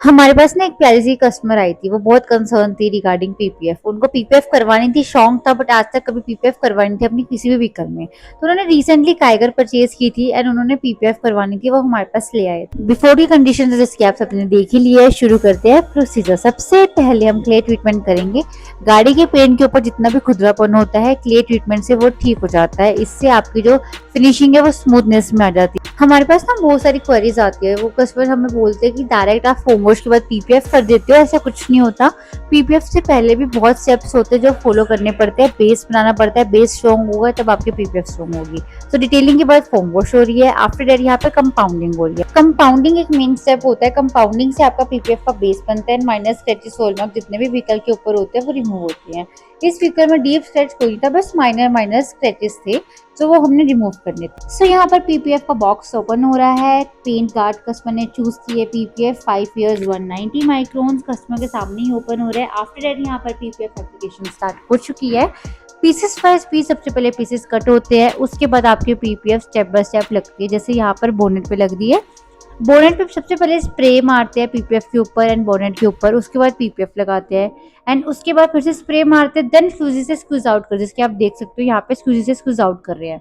हमारे पास ना एक प्यारी सी कस्टमर आई थी, वो बहुत कंसर्न थी रिगार्डिंग पीपीएफ। उनको पीपीएफ करवानी थी, शौक था, बट आज तक कभी पीपीएफ करवानी थी अपनी किसी भी व्हीकल में। तो उन्होंने रिसेंटली काइगर परचेज की थी एंड उन्होंने पीपीएफ करवानी थी, वो हमारे पास ले आए थे। बिफोर की कंडीशन जिसकी आप सबने देख ही लिया है, शुरू करते हैं प्रोसीजर। सबसे पहले हम क्ले ट्रीटमेंट करेंगे। गाड़ी के पेंट के ऊपर जितना भी खुरदरापन होता है, क्ले ट्रीटमेंट से वो ठीक हो जाता है। इससे आपकी जो फिनिशिंग है वो स्मूथनेस में आ जाती है। हमारे पास ना बहुत सारी क्वेरीज आती है, वो कस्टमर हमें बोलते हैं कि डायरेक्ट आप फोम वॉश के बाद पीपीएफ कर देते हो। ऐसा कुछ नहीं होता। पीपीएफ से पहले भी बहुत स्टेप्स होते हैं जो फॉलो करने पड़ते हैं। बेस बनाना पड़ता है, बेस स्ट्रॉन्ग होगा तब आपकी पीपीएफ स्ट्रॉन्ग होगी। तो डिटेलिंग के बाद फोम वॉश हो रही है, आफ्टर दैट यहाँ पे कंपाउंडिंग हो रही है। कंपाउंडिंग एक मेन स्टेप होता है। कंपाउंडिंग से आपका पीपीएफ का बेस बनता है, माइनर स्क्रैचेस होल मार्क जितने भी व्हीकल के ऊपर होते हैं वो रिमूव होते हैं। इस व्हीकल में डीप स्क्रैच कोई था, बस माइनर माइनर स्क्रैचेस थे तो वो हमने रिमूव करने थे। सो यहाँ पर पीपीएफ का बॉक्स ओपन हो रहा है। पेंट गार्ड कस्टमर ने चूज की है पीपीएफ 5 इयर्स 190 माइक्रोन्स, कस्टमर के सामने ही ओपन हो रहा है। आफ्टर दैट यहाँ पर पीपीएफ एप्लीकेशन स्टार्ट हो चुकी है। पीसेस वाइज पीस सबसे पहले पीसेस कट होते हैं, उसके बाद आपकी पीपीएफ स्टेप बाय स्टेप लगती है। जैसे यहाँ पर बोनेट पे लग रही है, बोनेट पे सबसे पहले स्प्रे मारते हैं पीपीएफ के ऊपर एंड बोनेट के ऊपर, उसके बाद पीपीएफ लगाते हैं एंड उसके बाद फिर से स्प्रे मारते हैं, देन स्क्यूजी से स्क्वीज आउट कर, जैसे आप देख सकते हो यहाँ पे स्क्यूजी से स्क्वीज आउट कर रहे हैं।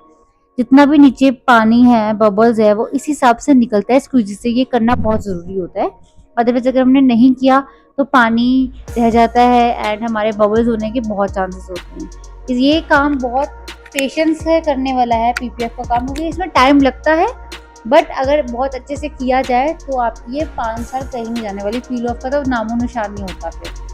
जितना भी नीचे पानी है, बबल्स है, वो इस हिसाब से निकलता है स्क्वीजी से। ये करना बहुत जरूरी होता है, अदरवाइज अगर हमने नहीं किया तो पानी रह जाता है एंड हमारे बबल्स होने के बहुत चांसेस होते हैं। ये काम बहुत पेशेंस से करने वाला है पीपीएफ का काम, क्योंकि इसमें टाइम लगता है, बट अगर बहुत अच्छे से किया जाए तो आपकी ये 5 साल कहीं नहीं जाने वाली। पील ऑफ का तो नामो निशान नहीं होता फिर।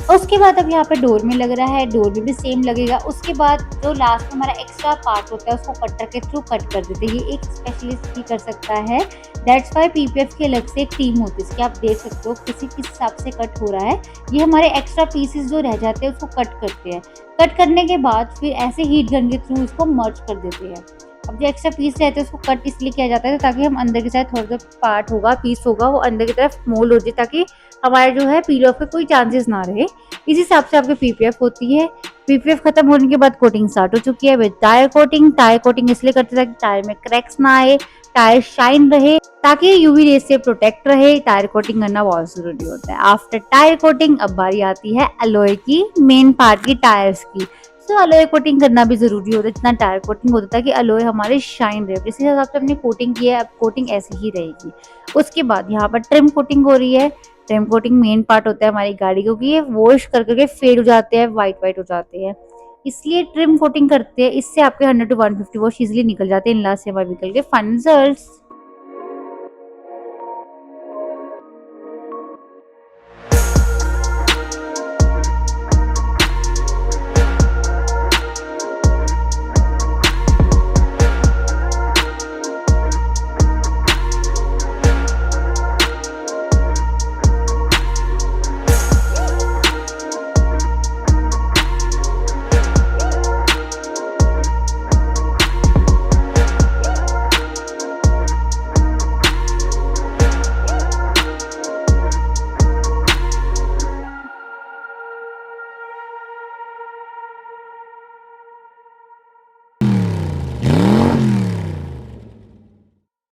उसके बाद अब यहाँ पे डोर में लग रहा है, डोर में भी सेम लगेगा। उसके बाद जो लास्ट में हमारा एक्स्ट्रा पार्ट होता है उसको कटर के थ्रू कट कर देते हैं। ये एक स्पेशलिस्ट ही कर सकता है, दैट्स वाई पीपीएफ की अलग से एक टीम होती है। इसकी आप देख सकते हो किसी किस हिसाब से कट हो रहा है। ये हमारे एक्स्ट्रा पीसेस जो रह जाते हैं उसको कट करते हैं। कट करने के बाद फिर ऐसे हीट गन के थ्रू इसको मर्ज कर देते हैं। अब जो एक्स्ट्रा पीस रहते हैं उसको कट इसलिए किया जाता है ताकि हम अंदर के साथ थोड़ा सा पार्ट होगा, पीस होगा, वो अंदर की तरफ मोल्ड हो जाए, ताकि हमारे जो है पील ऑफ के कोई चांसेस ना रहे। इस हिसाब से आपकी पीपीएफ होती है। पीपीएफ खत्म होने के बाद कोटिंग स्टार्ट हो चुकी है with tyre coating. Tyre coating इसलिए करते हैं ताकि टायर में क्रैक्स ना आए, टायर शाइन रहे, ताकि यूवी रेस से प्रोटेक्ट रहे। टायर कोटिंग करना बहुत जरूरी होता है। आफ्टर टायर कोटिंग अब बारी आती है अलॉय की, मेन पार्ट की, टायर्स की। तो अलॉय कोटिंग करना भी जरूरी होता है, जितना टायर कोटिंग होता है कि अलॉय हमारे शाइन रहे। जिस हिसाब से हमने कोटिंग की है अब कोटिंग ऐसी ही रहेगी। उसके बाद यहाँ पर ट्रिम कोटिंग हो रही है। ट्रिम कोटिंग मेन पार्ट होता है हमारी गाड़ी, क्योंकि ये वॉश कर करके फेड हो जाते हैं, वाइट वाइट हो जाते हैं, इसलिए ट्रिम कोटिंग करते हैं। इससे आपके 100 to 150 वॉश इजिली निकल जाते हैं इन लास्ट से हमारे व्हीकल के फाइनल रिजल्ट्स।